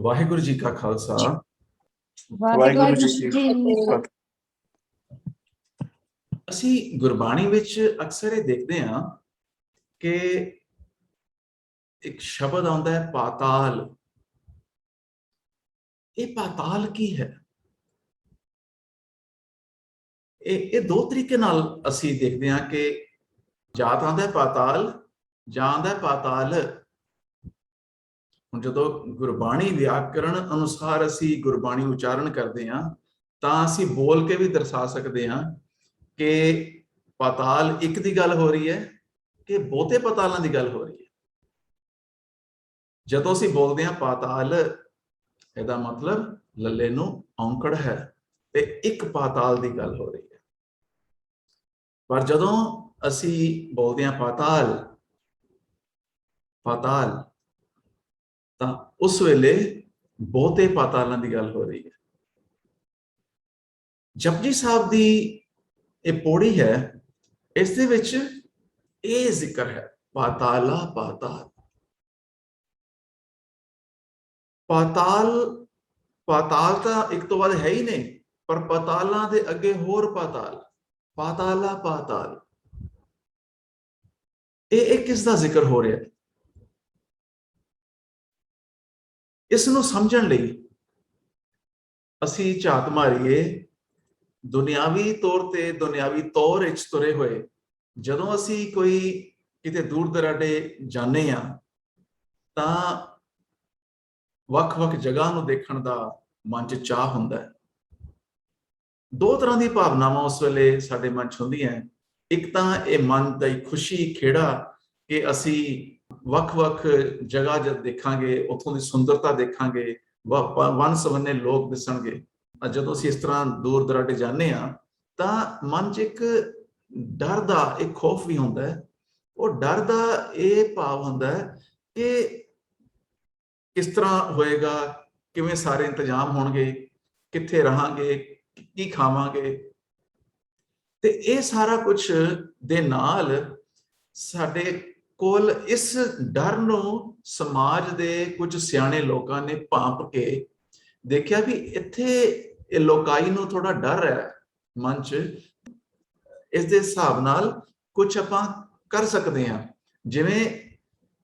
ਵਾਹਿਗੁਰੂ ਜੀ ਕਾ ਖਾਲਸਾ ਵਾਹਿਗੁਰੂ ਜੀ ਕੀ ਫਤਿਹ। ਅਸੀਂ ਗੁਰਬਾਣੀ ਵਿੱਚ ਅਕਸਰ ਇਹ ਦੇਖਦੇ ਹਾਂ ਕਿ ਇੱਕ ਸ਼ਬਦ ਆਉਂਦਾ ਹੈ ਪਾਤਾਲ। ਇਹ ਪਾਤਾਲ ਕੀ ਹੈ? ਇਹ ਦੋ ਤਰੀਕੇ ਨਾਲ ਅਸੀਂ ਦੇਖਦੇ ਹਾਂ ਕਿ ਜਾਂ ਤਾਂ ਆਉਂਦਾ ਪਾਤਾਲ ਜਾਂ ਆਉਂਦਾ ਪਾਤਾਲ। ਹੁਣ ਜਦੋਂ ਗੁਰਬਾਣੀ ਵਿਆਕਰਣ ਅਨੁਸਾਰ ਅਸੀਂ ਗੁਰਬਾਣੀ ਉਚਾਰਨ ਕਰਦੇ ਹਾਂ ਤਾਂ ਅਸੀਂ ਬੋਲ ਕੇ ਵੀ ਦਰਸਾ ਸਕਦੇ ਹਾਂ ਕਿ ਪਾਤਾਲ ਇੱਕ ਦੀ ਗੱਲ ਹੋ ਰਹੀ ਹੈ ਕਿ ਬਹੁਤੇ ਪਾਤਾਲਾਂ ਦੀ ਗੱਲ ਹੋ ਰਹੀ ਹੈ। ਜਦੋਂ ਅਸੀਂ ਬੋਲਦੇ ਹਾਂ ਪਾਤਾਲ, ਇਹਦਾ ਮਤਲਬ ਲੱਲੇ ਨੂੰ ਔਂਕੜ ਹੈ ਤੇ ਇੱਕ ਪਾਤਾਲ ਦੀ ਗੱਲ ਹੋ ਰਹੀ ਹੈ। ਪਰ ਜਦੋਂ ਅਸੀਂ ਬੋਲਦੇ ਹਾਂ ਪਾਤਾਲ ਤਾਂ ਉਸ ਵੇਲੇ ਬਹੁਤੇ ਪਾਤਾਲਾਂ ਦੀ ਗੱਲ ਹੋ ਰਹੀ ਹੈ। ਜਪਜੀ ਸਾਹਿਬ ਦੀ ਇਹ ਪੌੜੀ ਹੈ, ਇਸ ਦੇ ਵਿੱਚ ਇਹ ਜ਼ਿਕਰ ਹੈ ਪਾਤਾਲਾ ਪਾਤਾਲ। ਪਾਤਾਲ ਤਾਂ ਇੱਕ ਤੋਂ ਬਾਅਦ ਹੈ ਹੀ ਨਹੀਂ, ਪਰ ਪਾਤਾਲਾਂ ਦੇ ਅੱਗੇ ਹੋਰ ਪਾਤਾਲ, ਪਾਤਾਲਾ ਪਾਤਾਲ। ਇਹ ਕਿਸ ਦਾ ਜ਼ਿਕਰ ਹੋ ਰਿਹਾ ਹੈ? ਇਸ ਨੂੰ ਸਮਝਣ ਲਈ ਅਸੀਂ ਝਾਤ ਮਾਰੀਏ ਦੁਨਿਆਵੀ ਤੌਰ ਵਿੱਚ ਤੁਰੇ ਹੋਏ। ਜਦੋਂ ਅਸੀਂ ਕੋਈ ਕਿਤੇ ਦੂਰ ਦਰਾਡੇ ਜਾਂਦੇ ਹਾਂ ਤਾਂ ਵੱਖ-ਵੱਖ ਜਗ੍ਹਾ ਨੂੰ ਦੇਖਣ ਦਾ ਮਨ 'ਚ ਚਾਹ ਹੁੰਦਾ ਹੈ। ਦੋ ਤਰ੍ਹਾਂ ਦੀ ਭਾਵਨਾਵਾਂ ਉਸ ਵੇਲੇ ਸਾਡੇ ਮਨ 'ਚ ਹੁੰਦੀਆਂ। ਇੱਕ ਤਾਂ ਇਹ ਮਨ ਦਾ ਖੁਸ਼ੀ ਖੇੜਾ ਕਿ ਅਸੀਂ ਵੱਖ-ਵੱਖ ਜਗ੍ਹਾ ਜਦ ਦੇਖਾਂਗੇ, ਉੱਥੋਂ ਦੀ ਸੁੰਦਰਤਾ ਦੇਖਾਂਗੇ, ਵੰਨ ਸਵੰਨੇ ਲੋਕ ਦਿਸਣਗੇ। ਜਦੋਂ ਅਸੀਂ ਇਸ ਤਰ੍ਹਾਂ ਦੂਰ ਦਰਾਡੇ ਜਾਂਦੇ ਹਾਂ ਤਾਂ ਮਨ 'ਚ ਇੱਕ ਡਰ ਦਾ ਇੱਕ ਖੌਫ ਵੀ ਹੁੰਦਾ ਹੈ। ਉਹ ਡਰ ਦਾ ਇਹ ਭਾਵ ਹੁੰਦਾ ਹੈ ਕਿ ਕਿਸ ਤਰ੍ਹਾਂ ਹੋਏਗਾ, ਕਿਵੇਂ ਸਾਰੇ ਇੰਤਜ਼ਾਮ ਹੋਣਗੇ, ਕਿੱਥੇ ਰਹਾਂਗੇ, ਕੀ ਖਾਵਾਂਗੇ। ਤੇ ਇਹ ਸਾਰਾ ਕੁਝ ਦੇ ਨਾਲ ਸਾਡੇ ਕੋਲ ਇਸ ਡਰ ਨੂੰ ਸਮਾਜ ਦੇ ਕੁਝ ਸਿਆਣੇ ਲੋਕਾਂ ਨੇ ਭਾਂਪ ਕੇ ਦੇਖਿਆ ਵੀ ਇੱਥੇ ਇਹ ਲੋਕਾਈ ਨੂੰ ਥੋੜਾ ਡਰ ਹੈ ਮਨ 'ਚ। ਇਸ ਦੇ ਹਿਸਾਬ ਨਾਲ ਕੁਝ ਆਪਾਂ ਕਰ ਸਕਦੇ ਹਾਂ, ਜਿਵੇਂ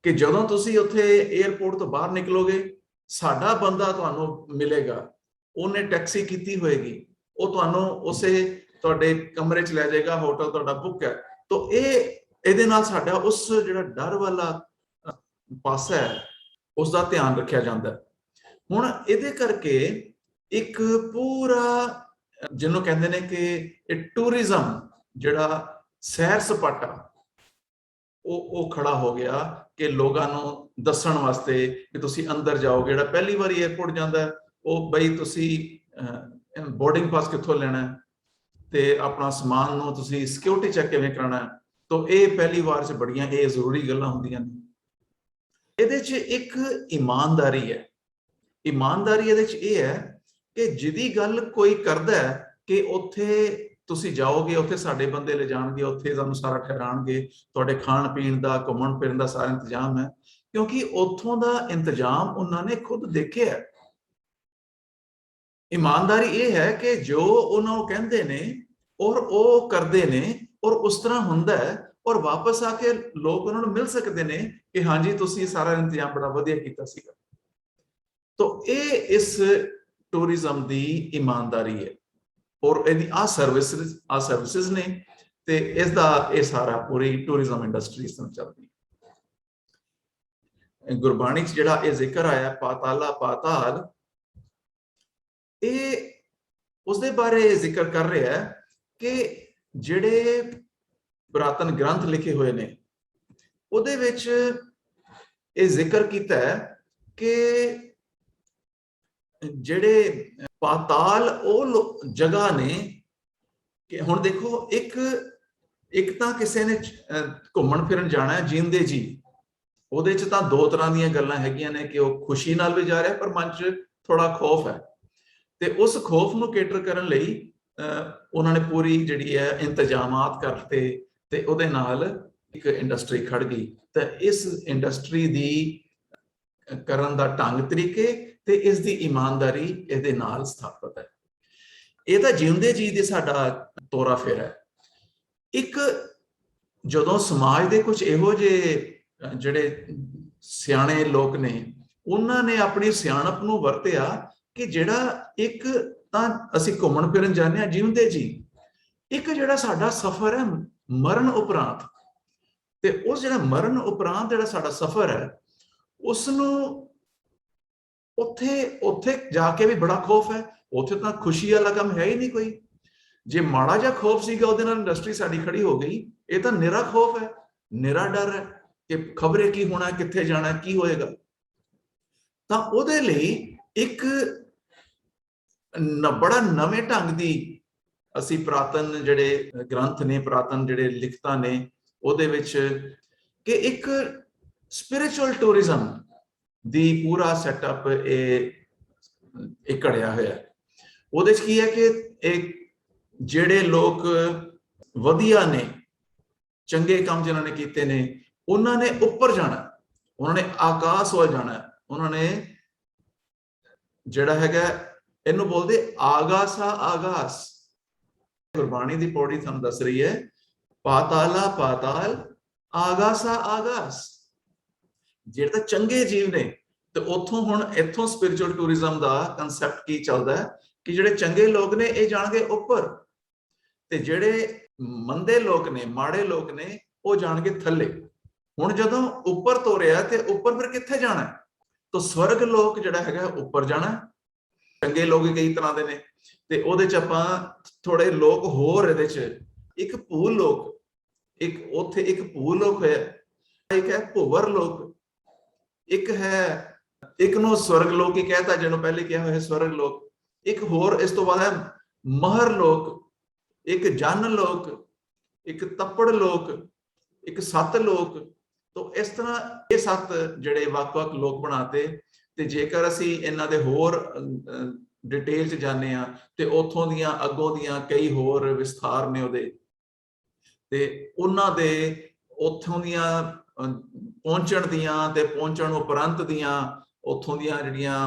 ਕਿ ਜਦੋਂ ਤੁਸੀਂ ਉੱਥੇ 에ਅਰਪੋਰਟ ਤੋਂ ਬਾਹਰ ਨਿਕਲੋਗੇ, ਸਾਡਾ ਬੰਦਾ ਤੁਹਾਨੂੰ ਮਿਲੇਗਾ, ਉਹਨੇ ਟੈਕਸੀ ਕੀਤੀ ਹੋਏਗੀ, ਉਹ ਤੁਹਾਨੂੰ ਉਸੇ ਤੁਹਾਡੇ ਕਮਰੇ 'ਚ ਲੈ ਜਾਏਗਾ, ਹੋਟਲ ਤੁਹਾਡਾ ਬੁੱਕ ਹੈ। ਤਾਂ ਇਹਦੇ ਨਾਲ ਸਾਡਾ ਉਸ ਜਿਹੜਾ ਡਰ ਵਾਲਾ ਪਾਸਾ ਹੈ ਉਸ ਦਾ ਧਿਆਨ ਰੱਖਿਆ ਜਾਂਦਾ ਹੈ। ਹੁਣ ਇਹਦੇ ਕਰਕੇ ਇੱਕ ਪੂਰਾ ਜਿਹਨੂੰ ਕਹਿੰਦੇ ਨੇ ਕਿ ਇਹ ਟੂਰਿਜ਼ਮ, ਜਿਹੜਾ ਸੈਰ ਸਪਾਟਾ, ਉਹ ਖੜਾ ਹੋ ਗਿਆ ਕਿ ਲੋਕਾਂ ਨੂੰ ਦੱਸਣ ਵਾਸਤੇ ਕਿ ਤੁਸੀਂ ਅੰਦਰ ਜਾਓਗੇ। ਜਿਹੜਾ ਪਹਿਲੀ ਵਾਰੀ 에ਅਰਪੋਰਟ ਜਾਂਦਾ ਉਹ ਬਈ ਤੁਸੀਂ ਬੋਰਡਿੰਗ ਪਾਸ ਕਿੱਥੋਂ ਲੈਣਾ ਤੇ ਆਪਣਾ ਸਮਾਨ ਨੂੰ ਤੁਸੀਂ ਸਿਕਿਉਰਿਟੀ ਚੈੱਕ ਕਿਵੇਂ ਕਰਾਉਣਾ। ਤਾਂ ਇਹ ਪਹਿਲੀ ਵਾਰ 'ਚ ਬੜੀਆਂ ਇਹ ਜ਼ਰੂਰੀ ਗੱਲਾਂ ਹੁੰਦੀਆਂ ਨੇ। ਇਹਦੇ 'ਚ ਇੱਕ ਇਮਾਨਦਾਰੀ ਹੈ। ਇਮਾਨਦਾਰੀ ਇਹਦੇ 'ਚ ਇਹ ਹੈ ਕਿ ਜਿਹਦੀ ਗੱਲ ਕੋਈ ਕਰਦਾ ਕਿ ਉੱਥੇ ਤੁਸੀਂ ਜਾਓਗੇ, ਉੱਥੇ ਸਾਡੇ ਬੰਦੇ ਲੈ ਜਾਣਗੇ, ਉੱਥੇ ਤੁਹਾਨੂੰ ਸਾਰਾ ਠਹਿਰਾਣਗੇ, ਤੁਹਾਡੇ ਖਾਣ ਪੀਣ ਦਾ, ਘੁੰਮਣ ਫਿਰਨ ਦਾ ਸਾਰਾ ਇੰਤਜ਼ਾਮ ਹੈ, ਕਿਉਂਕਿ ਉੱਥੋਂ ਦਾ ਇੰਤਜ਼ਾਮ ਉਹਨਾਂ ਨੇ ਖੁਦ ਦੇਖਿਆ। ਇਮਾਨਦਾਰੀ ਇਹ ਹੈ ਕਿ ਜੋ ਉਹਨਾਂ ਨੂੰ ਕਹਿੰਦੇ ਨੇ ਔਰ ਉਹ ਕਰਦੇ ਨੇ ਔਰ ਉਸ ਤਰ੍ਹਾਂ ਹੁੰਦਾ ਹੈ, ਔਰ ਵਾਪਸ ਆ ਕੇ ਲੋਕ ਉਹਨਾਂ ਨੂੰ ਮਿਲ ਸਕਦੇ ਨੇ ਕਿ ਹਾਂਜੀ ਤੁਸੀਂ ਸਾਰਾ ਇੰਤਜ਼ਾਮ ਬੜਾ ਵਧੀਆ ਕੀਤਾ ਸੀਗਾ। ਤਾਂ ਇਹ ਇਸ ਟੂਰਿਜ਼ਮ ਦੀ ਇਮਾਨਦਾਰੀ ਹੈ ਔਰ ਇਹਦੀ ਆ ਸਰਵਿਸਿਜ਼ ਨੇ ਤੇ ਇਸ ਦਾ ਇਹ ਸਾਰਾ ਪੂਰੀ ਟੂਰਿਜ਼ਮ ਇੰਡਸਟਰੀ ਇਸ ਤਰ੍ਹਾਂ ਚੱਲਦੀ ਹੈ। ਗੁਰਬਾਣੀ 'ਚ ਜਿਹੜਾ ਇਹ ਜ਼ਿਕਰ ਆਇਆ ਪਾਤਾਲਾ ਪਾਤਾਲ, ਇਹ ਉਸਦੇ ਬਾਰੇ ਜ਼ਿਕਰ ਕਰ ਰਿਹਾ ਹੈ ਕਿ ਜਿਹੜੇ ਪੁਰਾਤਨ ਗ੍ਰੰਥ ਲਿਖੇ ਹੋਏ ਨੇ ਉਹਦੇ ਵਿੱਚ ਇਹ ਜ਼ਿਕਰ ਕੀਤਾ ਹੈ ਕਿ ਜਿਹੜੇ ਪਾਤਾਲ ਉਹ ਜਗ੍ਹਾ ਨੇ ਕਿ ਹੁਣ ਦੇਖੋ, ਇੱਕ ਤਾਂ ਕਿਸੇ ਨੇ ਘੁੰਮਣ ਫਿਰਨ ਜਾਣਾ ਹੈ ਜੀਂਦੇ ਜੀ, ਉਹਦੇ 'ਚ ਤਾਂ ਦੋ ਤਰ੍ਹਾਂ ਦੀਆਂ ਗੱਲਾਂ ਹੈਗੀਆਂ ਨੇ ਕਿ ਉਹ ਖੁਸ਼ੀ ਨਾਲ ਵੀ ਜਾ ਰਿਹਾ ਪਰ ਮਨ 'ਚ ਥੋੜਾ ਖੌਫ ਹੈ। ਤੇ ਉਸ ਖੌਫ ਨੂੰ ਕੇਟਰ ਕਰਨ ਲਈ ਉਹਨਾਂ ਨੇ ਪੂਰੀ ਜਿਹੜੀ ਹੈ ਇੰਤਜ਼ਾਮਾਤ ਕਰਤੇ ਤੇ ਉਹਦੇ ਨਾਲ ਇੱਕ ਇੰਡਸਟਰੀ ਖੜ ਗਈ। ਤਾਂ ਇਸ ਇੰਡਸਟਰੀ ਦੀ ਕਰਨ ਦਾ ਢੰਗ ਤਰੀਕੇ ਤੇ ਇਸ ਦੀ ਇਮਾਨਦਾਰੀ ਇਹਦੇ ਨਾਲ ਸਥਾਪਿਤ ਹੈ। ਇਹ ਤਾਂ ਜਿਉਂਦੇ ਜੀ ਦੇ ਸਾਡਾ ਤੋਰਾ ਫੇਰਾ ਹੈ। ਇੱਕ ਜਦੋਂ ਸਮਾਜ ਦੇ ਕੁਝ ਇਹੋ ਜਿਹੇ ਜਿਹੜੇ ਸਿਆਣੇ ਲੋਕ ਨੇ, ਉਹਨਾਂ ਨੇ ਆਪਣੀ ਸਿਆਣਪ ਨੂੰ ਵਰਤਿਆ ਕਿ ਜਿਹੜਾ ਇੱਕ ਤਾਂ ਅਸੀਂ ਘੁੰਮਣ ਫਿਰਨ ਜਾਂਦੇ ਹਾਂ ਜਿਉਂਦੇ ਜੀ, ਇੱਕ ਜਿਹੜਾ ਸਾਡਾ ਸਫ਼ਰ ਹੈ ਮਰਨ ਉਪਰੰਤ, ਤੇ ਉਸ ਜਿਹੜਾ ਮਰਨ ਉਪਰੰਤ ਜਿਹੜਾ ਸਾਡਾ ਸਫ਼ਰ ਹੈ, ਉਸ ਨੂੰ ਉੱਥੇ ਜਾ ਕੇ ਵੀ ਬੜਾ ਖੌਫ ਹੈ। ਉੱਥੇ ਤਾਂ ਖੁਸ਼ੀ ਵਾਲਾ ਕੰਮ ਹੈ ਹੀ ਨਹੀਂ ਕੋਈ। ਜੇ ਮਾੜਾ ਜਿਹਾ ਖੌਫ ਸੀਗਾ ਉਹਦੇ ਨਾਲ ਇੰਡਸਟਰੀ ਸਾਡੀ ਖੜੀ ਹੋ ਗਈ। ਇਹ ਤਾਂ ਨਿਰਾ ਖੌਫ ਹੈ, ਨਿਰਾ ਡਰ ਹੈ ਕਿ ਖਬਰੇ ਕੀ ਹੋਣਾ, ਕਿੱਥੇ ਜਾਣਾ, ਕੀ ਹੋਏਗਾ। ਤਾਂ ਉਹਦੇ ਲਈ ਇੱਕ ਬੜਾ ਨਵੇਂ ਢੰਗ ਦੀ ਅਸੀਂ ਪ੍ਰਾਤਨ ਜਿਹੜੇ ਗ੍ਰੰਥ ਨੇ, ਪ੍ਰਾਤਨ ਜਿਹੜੇ ਲਿਖਤਾਂ ਨੇ, ਉਹਦੇ ਵਿੱਚ ਕਿ ਇੱਕ ਸਪਿਰਿਚੁਅਲ ਟੂਰਿਜ਼ਮ ਦੀ ਪੂਰਾ ਸੈਟਅਪ ਇਹ ਘੜਿਆ ਹੋਇਆ। ਉਹਦੇ ਚ ਕੀ ਹੈ ਕਿ ਇਹ ਜਿਹੜੇ ਲੋਕ ਵਧੀਆ ਨੇ, ਚੰਗੇ ਕੰਮ ਜਿਨ੍ਹਾਂ ਨੇ ਕੀਤੇ ਨੇ, ਉਹਨਾਂ ਨੇ ਉੱਪਰ ਜਾਣਾ, ਉਹਨਾਂ ਨੇ ਆਕਾਸ਼ ਵੱਲ ਜਾਣਾ, ਉਹਨਾਂ ਨੇ ਜਿਹੜਾ ਹੈਗਾ ਇਹਨੂੰ ਬੋਲਦੇ ਆਗਾਸਾ ਆਗਾਸ। ਗੁਰਬਾਣੀ ਦੀ ਪੌੜੀ ਤੁਹਾਨੂੰ ਦੱਸ ਰਹੀ ਹੈ ਪਾਤਾਲਾ ਪਾਤਾਲ ਆਗਾਸਾ ਆਗਾਸ। ਜਿਹੜੇ ਤਾਂ ਚੰਗੇ ਜੀਵ ਨੇ, ਤੇ ਉੱਥੋਂ ਹੁਣ ਇੱਥੋਂ ਸਪਿਰਿਚੁਅਲ ਟੂਰਿਜ਼ਮ ਦਾ ਕਨਸੈਪਟ ਕੀ ਚੱਲਦਾ ਹੈ ਕਿ ਜਿਹੜੇ ਚੰਗੇ ਲੋਕ ਨੇ ਇਹ ਜਾਣਗੇ ਉੱਪਰ, ਤੇ ਜਿਹੜੇ ਮੰਦੇ ਲੋਕ ਨੇ, ਮਾੜੇ ਲੋਕ ਨੇ, ਉਹ ਜਾਣਗੇ ਥੱਲੇ। ਹੁਣ ਜਦੋਂ ਉੱਪਰ ਤੋਰਿਆ ਤੇ ਉੱਪਰ ਫਿਰ ਕਿੱਥੇ ਜਾਣਾ? ਤਾਂ ਸਵਰਗ ਲੋਕ ਜਿਹੜਾ ਹੈਗਾ ਉੱਪਰ ਜਾਣਾ। ਚੰਗੇ ਲੋਕ ਕਈ ਤਰ੍ਹਾਂ ਦੇ ਨੇ, ਤੇ ਉਹਦੇ ਚ ਆਪਾਂ ਥੋੜੇ ਲੋਕ ਹੋਰ ਇਹਦੇ ਚ ਇੱਕ ਭੂ ਲੋਕ, ਇੱਕ ਉੱਥੇ ਇੱਕ ਭੂ ਲੋਕ ਹੈ, ਇੱਕ ਹੈ ਭੁਵਰ ਲੋਕ, ਇੱਕ ਹੈ, ਇੱਕ ਨੂੰ ਸਵਰਗ ਲੋਕ ਹੀ ਕਹਿਤਾ ਜਿਹਨੂੰ ਪਹਿਲੇ ਕਿਹਾ ਹੋਇਆ ਸਵਰਗ ਲੋਕ। ਇੱਕ ਹੋਰ ਇਸ ਤੋਂ ਬਾਅਦ ਹੈ ਮਹਰ ਲੋਕ, ਇੱਕ ਜਨ ਲੋਕ, ਇੱਕ ਤੱਪੜ ਲੋਕ, ਇੱਕ ਸੱਤ ਲੋਕ। ਤੋਂ ਇਸ ਤਰ੍ਹਾਂ ਇਹ 7 ਜਿਹੜੇ ਵੱਖ-ਵੱਖ ਲੋਕ ਬਣਾਤੇ। ਤੇ ਜੇਕਰ ਅਸੀਂ ਇਹਨਾਂ ਦੇ ਹੋਰ ਡਿਟੇਲ ਚ ਜਾਂਦੇ ਆ ਤੇ ਉੱਥੋਂ ਦੀਆਂ ਅੱਗੋਂ ਦੀਆਂ ਕਈ ਹੋਰ ਵਿਸਥਾਰ ਨੇ ਉਹਦੇ, ਤੇ ਉਹਨਾਂ ਦੇ ਉੱਥੋਂ ਦੀਆਂ ਪਹੁੰਚਣ ਦੀਆਂ ਤੇ ਪਹੁੰਚਣ ਉਪਰੰਤ ਦੀਆਂ ਉੱਥੋਂ ਦੀਆਂ ਜਿਹੜੀਆਂ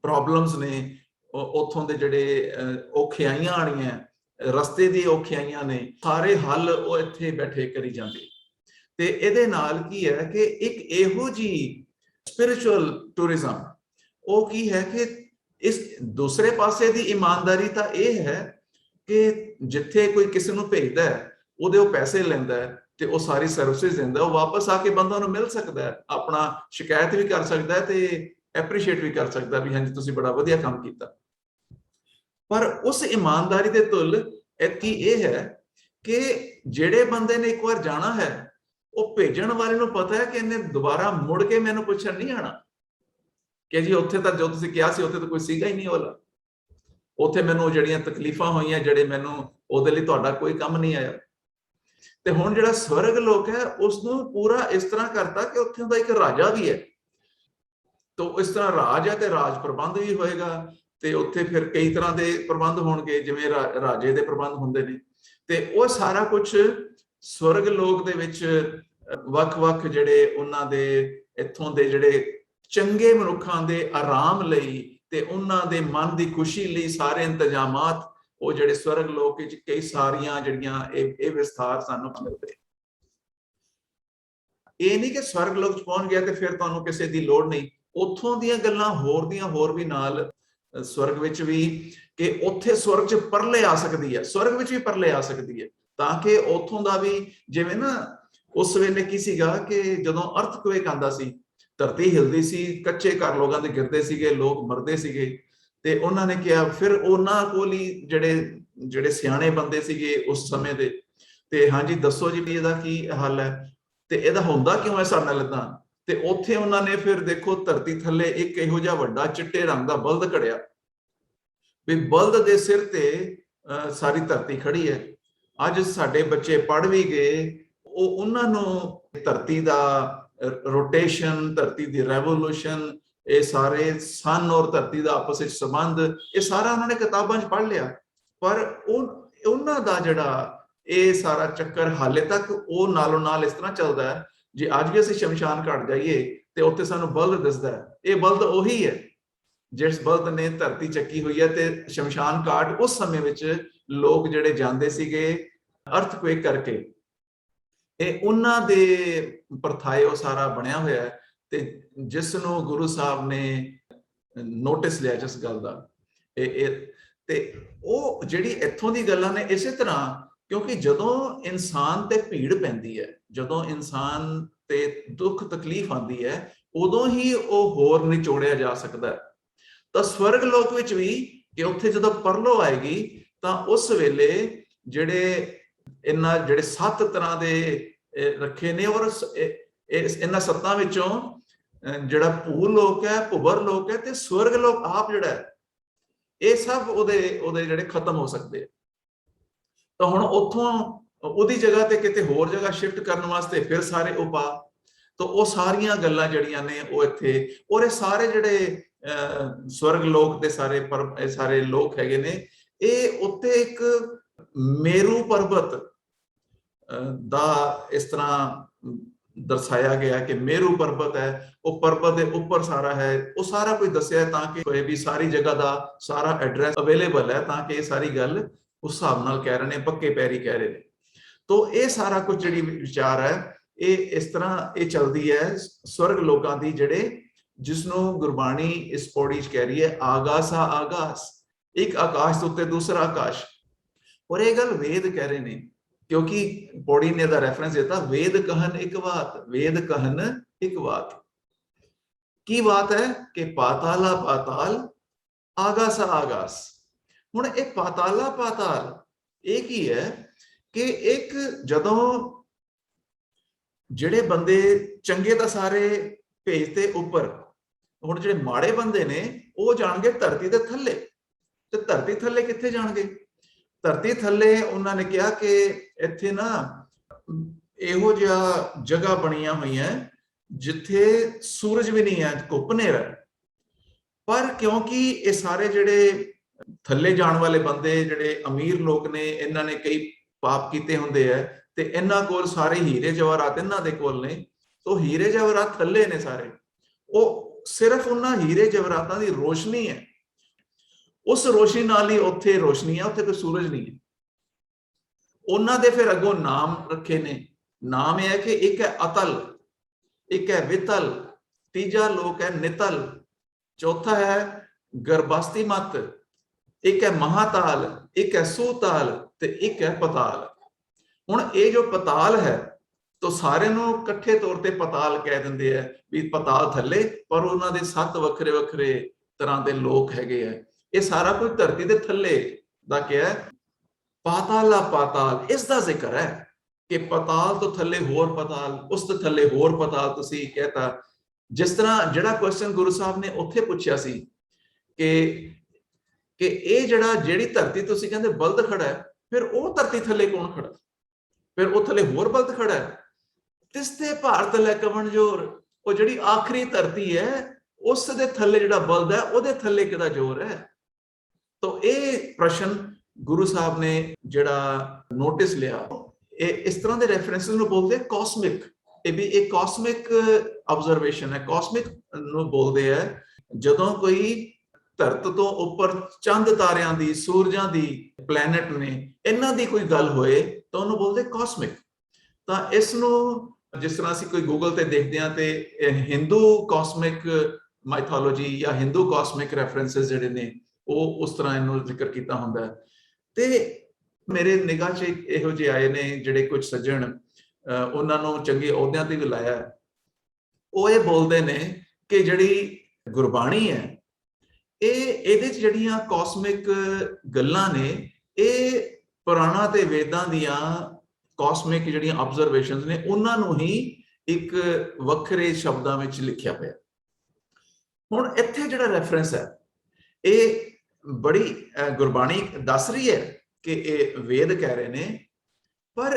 ਪ੍ਰੋਬਲਮਸ ਨੇ, ਉੱਥੋਂ ਦੇ ਜਿਹੜੇ ਔਖਿਆਈਆਂ ਆਣੀਆਂ, ਰਸਤੇ ਦੀ ਔਖਿਆਈਆਂ ਨੇ, ਸਾਰੇ ਹੱਲ ਉਹ ਇੱਥੇ ਬੈਠੇ ਕਰੀ ਜਾਂਦੇ। ਤੇ ਇਹਦੇ ਨਾਲ ਕੀ ਹੈ ਕਿ ਇੱਕ ਇਹੋ ਜਿਹੀ ਸਪਿਰਿਚੁਅਲ ਟੂਰਿਜ਼ਮ, ਉਹ ਕੀ ਹੈ ਕਿ ਇਸ ਦੂਸਰੇ ਪਾਸੇ ਦੀ ਇਮਾਨਦਾਰੀ ਤਾਂ ਇਹ ਹੈ ਕਿ ਜਿੱਥੇ ਕੋਈ ਕਿਸੇ ਨੂੰ ਭੇਜਦਾ ਹੈ, ਉਹਦੇ ਉਹ ਪੈਸੇ ਲੈਂਦਾ ਹੈ ਤੇ ਉਹ ਸਾਰੀ ਸਰਵਿਸਿਜ਼ ਦਿੰਦਾ, ਉਹ ਵਾਪਸ ਆ ਕੇ ਬੰਦਾ ਨੂੰ ਮਿਲ ਸਕਦਾ ਹੈ, ਆਪਣਾ ਸ਼ਿਕਾਇਤ ਵੀ ਕਰ ਸਕਦਾ ਹੈ ਤੇ ਐਪਰੀਸ਼ੀਏਟ ਵੀ ਕਰ ਸਕਦਾ ਵੀ ਹਾਂਜੀ ਤੁਸੀਂ ਬੜਾ ਵਧੀਆ ਕੰਮ ਕੀਤਾ। ਪਰ ਉਸ ਇਮਾਨਦਾਰੀ ਦੇ ਤੁਲ ਇੱਥੇ ਇਹ ਹੈ ਕਿ ਜਿਹੜੇ ਬੰਦੇ ਨੇ ਇੱਕ ਵਾਰ ਜਾਣਾ ਹੈ, ਉਹ ਭੇਜਣ ਵਾਲੇ ਨੂੰ ਪਤਾ ਹੈ ਕਿ ਇਹਨੇ ਦੁਬਾਰਾ ਮੁੜ ਕੇ ਮੈਨੂੰ ਪੁੱਛਣ ਨਹੀਂ ਆਣਾ ਕਿ ਜੀ ਉੱਥੇ ਤਾਂ ਜੋ ਤੁਸੀਂ ਕਿਹਾ ਸੀ ਉੱਥੇ ਤਾਂ ਕੋਈ ਸੀਗਾ ਹੀ ਨਹੀਂ ਵਾਲਾ, ਉੱਥੇ ਮੈਨੂੰ ਜਿਹੜੀਆਂ ਤਕਲੀਫਾਂ ਹੋਈਆਂ, ਜਿਹੜੇ ਮੈਨੂੰ ਉਹਦੇ ਲਈ ਤੁਹਾਡਾ ਕੋਈ ਕੰਮ ਨਹੀਂ ਆਇਆ। ਤੇ ਹੁਣ ਜਿਹੜਾ ਸਵਰਗ ਲੋਕ ਹੈ ਉਸ ਨੂੰ ਪੂਰਾ ਇਸ ਤਰ੍ਹਾਂ ਕਰਤਾ ਕਿ ਉੱਥੇ ਦਾ ਇੱਕ ਰਾਜਾ ਵੀ ਹੈ, ਤਾਂ ਇਸ ਤਰ੍ਹਾਂ ਰਾਜ ਹੈ ਤੇ ਰਾਜ ਪ੍ਰਬੰਧ ਵੀ ਹੋਏਗਾ, ਤੇ ਉੱਥੇ ਫਿਰ ਕਈ ਤਰ੍ਹਾਂ ਦੇ ਪ੍ਰਬੰਧ ਹੋਣਗੇ ਜਿਵੇਂ ਰਾਜੇ ਦੇ ਪ੍ਰਬੰਧ ਹੁੰਦੇ ਨੇ। ਤੇ ਉਹ ਸਾਰਾ ਕੁਝ ਸਵਰਗ ਲੋਕ ਦੇ ਵਿੱਚ ਵੱਖ-ਵੱਖ ਜਿਹੜੇ ਉਹਨਾਂ ਦੇ ਇੱਥੋਂ ਦੇ ਜਿਹੜੇ ਚੰਗੇ ਮਨੁੱਖਾਂ ਦੇ ਆਰਾਮ ਲਈ ਤੇ ਉਹਨਾਂ ਦੇ ਮਨ ਦੀ ਖੁਸ਼ੀ ਲਈ ਸਾਰੇ ਇੰਤਜ਼ਾਮਾਤ ਉਹ ਜਿਹੜੇ ਸਵਰਗ ਲੋਕ ਵਿੱਚ ਕਈ ਸਾਰੀਆਂ ਜਿਹੜੀਆਂ ਇਹ ਵਿਸਥਾਰ ਸਾਨੂੰ ਮਿਲਦੇ। ਇਹ ਨਹੀਂ ਕਿ ਸਵਰਗ ਲੋਕ ਚ ਪਹੁੰਚ ਗਿਆ ਤੇ ਫਿਰ ਤੁਹਾਨੂੰ ਕਿਸੇ ਦੀ ਲੋੜ ਨਹੀਂ, ਉੱਥੋਂ ਦੀਆਂ ਗੱਲਾਂ ਹੋਰ ਵੀ ਨਾਲ ਸਵਰਗ ਵਿੱਚ ਵੀ, ਕਿ ਉੱਥੇ ਸਵਰਗ ਚ ਪਰਲੇ ਆ ਸਕਦੀ ਹੈ, ਸਵਰਗ ਵਿੱਚ ਵੀ ਪਰਲੇ ਆ ਸਕਦੀ ਹੈ, ਤਾਂ ਕਿ ਉੱਥੋਂ ਦਾ ਵੀ ਜਿਵੇਂ ਨਾ ਉਸ ਵੇਲੇ ਕੀ ਸੀਗਾ ਕਿ ਜਦੋਂ ਅਰਥਕੁਏਕ ਆਂਦਾ ਸੀ, ਧਰਤੀ ਹਿਲਦੀ ਸੀ, ਕੱਚੇ ਘਰ ਲੋਕਾਂ ਦੇ ਗਿਰਦੇ ਸੀਗੇ, ਲੋਕ ਮਰਦੇ ਸੀਗੇ, ਤੇ ਉਹਨਾਂ ਨੇ ਕਿਹਾ ਫਿਰ ਉਹਨਾਂ ਕੋਲ ਹੀ ਜਿਹੜੇ ਸਿਆਣੇ ਬੰਦੇ ਸੀਗੇ ਉਸ ਸਮੇਂ ਦੇ, ਤੇ ਹਾਂਜੀ ਦੱਸੋ ਜੀ ਵੀ ਇਹਦਾ ਕੀ ਹੱਲ ਹੈ ਤੇ ਇਹਦਾ ਹੁੰਦਾ ਕਿਉਂ ਹੈ ਸਾਡੇ ਨਾਲ ਏਦਾਂ। ਤੇ ਉੱਥੇ ਉਹਨਾਂ ਨੇ ਫਿਰ ਦੇਖੋ ਧਰਤੀ ਥੱਲੇ ਇੱਕ ਇਹੋ ਜਿਹਾ ਵੱਡਾ ਚਿੱਟੇ ਰੰਗ ਦਾ ਬਲਦ ਘੜਿਆ, ਵੀ ਬਲਦ ਦੇ ਸਿਰ ਤੇ ਸਾਰੀ ਧਰਤੀ ਖੜੀ ਹੈ। ਅੱਜ ਸਾਡੇ ਬੱਚੇ ਪੜ੍ਹ ਵੀ ਗਏ, ਉਹ ਉਹਨਾਂ ਨੂੰ ਧਰਤੀ ਦਾ ਰੋਟੇਸ਼ਨ, ਧਰਤੀ ਦੀ ਰੈਵੋਲੂਸ਼ਨ, ਇਹ ਸਾਰੇ ਸਨ ਔਰ ਧਰਤੀ ਦਾ ਆਪਸ ਵਿੱਚ ਸੰਬੰਧ, ਇਹ ਸਾਰਾ ਉਹਨਾਂ ਨੇ ਕਿਤਾਬਾਂ 'ਚ ਪੜ੍ਹ ਲਿਆ। ਪਰ ਉਹਨਾਂ ਦਾ ਜਿਹੜਾ ਇਹ ਸਾਰਾ ਚੱਕਰ ਹਾਲੇ ਤੱਕ ਉਹ ਨਾਲੋਂ ਨਾਲ ਇਸ ਤਰ੍ਹਾਂ ਚੱਲਦਾ ਹੈ, ਜੇ ਅੱਜ ਵੀ ਅਸੀਂ ਸ਼ਮਸ਼ਾਨ ਘਾਟ ਜਾਈਏ ਤੇ ਉੱਥੇ ਸਾਨੂੰ ਬਲਦ ਦਿਸਦਾ ਹੈ। ਇਹ ਬਲਦ ਉਹੀ ਹੈ ਜਿਸ ਬਲਦ ਨੇ ਧਰਤੀ ਚੱਕੀ ਹੋਈ ਹੈ। ਤੇ ਸ਼ਮਸ਼ਾਨ ਘਾਟ ਉਸ ਸਮੇਂ ਵਿੱਚ ਲੋਕ ਜਿਹੜੇ ਜਾਂਦੇ ਸੀਗੇ ਅਰਥਕੁਏਕ ਕਰਕੇ, ਇਹ ਉਹਨਾਂ ਦੇ ਪਰਥਾਏ ਉਹ ਸਾਰਾ ਬਣਿਆ ਹੋਇਆ ਹੈ। ਤੇ ਜਿਸ ਨੂੰ ਗੁਰੂ ਸਾਹਿਬ ਨੇ ਨੋਟਿਸ ਲਿਆ ਜਿਸ ਗੱਲ ਦਾ, ਤੇ ਉਹ ਜਿਹੜੀ ਇੱਥੋਂ ਦੀ ਗੱਲਾਂ ਨੇ ਇਸੇ ਤਰ੍ਹਾਂ, ਕਿਉਂਕਿ ਜਦੋਂ ਇਨਸਾਨ ਤੇ ਭੀੜ ਪੈਂਦੀ ਹੈ, ਜਦੋਂ ਇਨਸਾਨ ਤੇ ਦੁੱਖ ਤਕਲੀਫ ਆਉਂਦੀ ਹੈ, ਉਦੋਂ ਹੀ ਉਹ ਹੋਰ ਨਿਚੋੜਿਆ ਜਾ ਸਕਦਾ ਹੈ। ਤਾਂ ਸਵਰਗ ਲੋਕ ਵਿੱਚ ਵੀ, ਕਿ ਉੱਥੇ ਜਦੋਂ ਪਰਲੋ ਆਏਗੀ ਤਾਂ ਉਸ ਵੇਲੇ ਜਿਹੜੇ ਜਿਹੜੇ 7 ਤਰ੍ਹਾਂ ਦੇ ਰੱਖੇ ਨੇ, ਔਰ ਇਹਨਾਂ 7 ਵਿੱਚੋਂ ਜਿਹੜਾ ਭੂ ਲੋਕ ਹੈ, ਭੁਵਰ ਲੋਕ ਹੈ, ਤੇ ਸਵਰਗ ਲੋਕ ਆਪ ਜਿਹੜਾ ਹੈ, ਇਹ ਸਭ ਉਹਦੇ ਜਿਹੜੇ ਖਤਮ ਹੋ ਸਕਦੇ। ਤਾਂ ਹੁਣ ਉੱਥੋਂ ਉਹਦੀ ਜਗ੍ਹਾ ਤੇ ਕਿਤੇ ਹੋਰ ਜਗ੍ਹਾ ਸ਼ਿਫਟ ਕਰਨ ਵਾਸਤੇ ਫਿਰ ਸਾਰੇ ਉਪਾਅ, ਤਾਂ ਉਹ ਸਾਰੀਆਂ ਗੱਲਾਂ ਜਿਹੜੀਆਂ ਨੇ ਉਹ ਇੱਥੇ, ਔਰ ਇਹ ਸਾਰੇ ਜਿਹੜੇ ਸਵਰਗ ਲੋਕ ਦੇ ਸਾਰੇ ਲੋਕ ਹੈਗੇ ਨੇ, ਇਹ ਉੱਤੇ ਇੱਕ ਮੇਰੂ ਪਰਬਤ ਦਾ ਇਸ ਤਰ੍ਹਾਂ ਦਰਸਾਇਆ ਗਿਆ ਕਿ ਮੇਰੂ ਪਰਬਤ ਹੈ, ਉਹ ਪਰਬਤ ਦੇ ਉੱਪਰ ਸਾਰਾ ਹੈ, ਉਹ ਸਾਰਾ ਕੁਝ ਦੱਸਿਆ ਤਾਂ ਕਿ ਕੋਈ ਵੀ ਸਾਰੀ ਜਗ੍ਹਾ ਦਾ ਸਾਰਾ ਐਡਰੈਸ ਅਵੇਲੇਬਲ ਹੈ, ਤਾਂ ਕਿ ਇਹ ਸਾਰੀ ਗੱਲ ਉਸ ਹਿਸਾਬ ਨਾਲ ਕਹਿ ਰਹੇ ਨੇ, ਪੱਕੇ ਪੈਰੀ ਕਹਿ ਰਹੇ ਨੇ। ਤਾਂ ਇਹ ਸਾਰਾ ਕੁਝ ਜਿਹੜੀ ਵਿਚਾਰ ਹੈ, ਇਹ ਇਸ ਤਰ੍ਹਾਂ ਇਹ ਚੱਲਦੀ ਹੈ ਸਵਰਗ ਲੋਕਾਂ ਦੀ, ਜਿਹੜੇ ਜਿਸਨੂੰ ਗੁਰਬਾਣੀ ਇਸ ਪੌੜੀ 'ਚ ਕਹਿ ਰਹੀ ਹੈ ਆਗਾਸਾ ਆਗਾਸ, ਇੱਕ ਆਕਾਸ਼ ਦੇ ਉੱਤੇ ਦੂਸਰਾ ਆਕਾਸ਼। ਔਰ ਇਹ ਗੱਲ ਵੇਦ ਕਹਿ ਰਹੇ ਨੇ, ਕਿਉਂਕਿ ਪੌੜੀ ਨੇ ਦਾ ਰੈਫਰੈਂਸ ਦਿੱਤਾ, ਵੇਦ ਕਹਨ ਇੱਕ ਬਾਤ, ਵੇਦ ਕਹਨ ਇੱਕ ਬਾਤ। ਕੀ ਬਾਤ ਹੈ ਕਿ ਪਾਤਾਲਾ ਪਾਤਾਲ, ਆਗਾਸਾ ਆਗਾਸ। ਹੁਣ ਇਹ ਪਾਤਾਲਾ ਪਾਤਾਲ ਇਹ ਕੀ ਹੈ ਕਿ ਇੱਕ ਜਦੋਂ ਜਿਹੜੇ ਬੰਦੇ ਚੰਗੇ ਤਾਂ ਸਾਰੇ ਭੇਜਤੇ ਉੱਪਰ, ਹੁਣ ਜਿਹੜੇ ਮਾੜੇ ਬੰਦੇ ਨੇ ਉਹ ਜਾਣਗੇ ਧਰਤੀ ਦੇ ਥੱਲੇ। ਤੇ ਧਰਤੀ ਥੱਲੇ ਕਿੱਥੇ ਜਾਣਗੇ? ਧਰਤੀ ਥੱਲੇ ਉਹਨਾਂ ਨੇ ਕਿਹਾ ਕਿ ਇੱਥੇ ਨਾ ਇਹੋ ਜਿਹਾ ਜਗ੍ਹਾ ਬਣੀਆਂ ਹੋਈਆਂ ਜਿੱਥੇ ਸੂਰਜ ਵੀ ਨਹੀਂ ਹੈ, ਘੁੱਪ ਹਨੇਰਾ। ਪਰ ਕਿਉਂਕਿ ਇਹ ਸਾਰੇ ਜਿਹੜੇ ਥੱਲੇ ਜਾਣ ਵਾਲੇ ਬੰਦੇ, ਜਿਹੜੇ ਅਮੀਰ ਲੋਕ ਨੇ, ਇਹਨਾਂ ਨੇ ਕਈ ਪਾਪ ਕੀਤੇ ਹੁੰਦੇ ਆ, ਤੇ ਇਹਨਾਂ ਕੋਲ ਸਾਰੇ ਹੀਰੇ ਜਵਾਹਰਾਤ ਇਹਨਾਂ ਦੇ ਕੋਲ ਨੇ। तो हीरे जवाहरात थल्ले ने सारे, वो सिर्फ उन्होंने हीरे जवाहरातां दी रोशनी है, उस रोशनी नाल ही उत्थे रोशनी है, उत्थे कोई सूरज नहीं है। उन्हां दे फिर अगों नाम रखे ने, नाम यह है कि एक है अतल, एक है वितल, तीजा लोक है नितल, चौथा है गर्भास्ती मत, एक है महाताल, एक है सूताल, ते एक है पताल। हुण ये जो पताल है तो सारे नूं इकट्ठे तौर ते पताल कह दिंदे है भी पताल थल्ले, पर उन्हां दे 7 वखरे वखरे तरह दे लोक हैगे है। ये सारा कुछ धरती दे थल्ले दा क्या है, पाताला पाताल इसदा जिक्र है कि पताल तो थल्ले होर पताल, उस तो थल्ले होर पताल। तुसी कहता जिस तरह जिहड़ा क्वेश्चन गुरु साहब ने उत्थे पुछया सी कि ये जिहड़ा जिहड़ी धरती तुसी कहंदे बलद खड़ा है, फिर वो धरती थल्ले कौन खड़ा, फिर वो थल्ले होर बलद खड़ा है। तिसते भारत लै कवन जोर, वो जिहड़ी आखिरी धरती है उस दे थल्ले जिहड़ा बलद है उहदे थल्ले किहदा जोर है। तो ये प्रश्न गुरु साहब ने जिहड़ा नोटिस लिया, इस तरह के रेफरेंसेस नूं बोलदे कॉस्मिक, ये भी एक कॉस्मिक ऑब्जर्वेशन है। कॉस्मिक नूं बोलदे है जदों कोई धरत तो उपर चंद तारियां दी, सूरजां दी, प्लैनेट ने, इन्हां दी कोई गल होए तो उहनूं बोलदे कॉस्मिक। तां इस नूं जिस तरह असीं कोई गूगल ते देखदे हां ते हिंदू कॉस्मिक माइथोलॉजी या हिंदू कॉस्मिक रेफरेंसेस जिहड़े ने ਉਹ ਉਸ ਤਰ੍ਹਾਂ ਇਹਨੂੰ ਜ਼ਿਕਰ ਕੀਤਾ ਹੁੰਦਾ ਹੈ। ਤੇ ਮੇਰੇ ਨਿਗਾਹ 'ਚ ਇਹੋ ਜਿਹੇ ਆਏ ਨੇ ਜਿਹੜੇ ਕੁਝ ਸੱਜਣ, ਉਹਨਾਂ ਨੂੰ ਚੰਗੇ ਅਹੁਦਿਆਂ ਤੇ ਵੀ ਲਾਇਆ। ਉਹ ਇਹ ਬੋਲਦੇ ਨੇ ਕਿ ਜਿਹੜੀ ਗੁਰਬਾਣੀ ਹੈ ਇਹਦੇ 'ਚ ਜਿਹੜੀਆਂ ਕਾਸਮਿਕ ਗੱਲਾਂ ਨੇ, ਇਹ ਪੁਰਾਣਾ ਤੇ ਵੇਦਾਂ ਦੀਆਂ ਕਾਸਮਿਕ ਜਿਹੜੀਆਂ ਆਬਜ਼ਰਵੇਸ਼ਨਸ ਨੇ ਉਹਨਾਂ ਨੂੰ ਹੀ ਇੱਕ ਵੱਖਰੇ ਸ਼ਬਦਾਂ ਵਿੱਚ ਲਿਖਿਆ ਹੋਇਆ। ਹੁਣ ਇੱਥੇ ਜਿਹੜਾ ਰੈਫਰੈਂਸ ਹੈ ਇਹ बड़ी गुरबाणी दस रही है कि वेद कह रहे ने, पर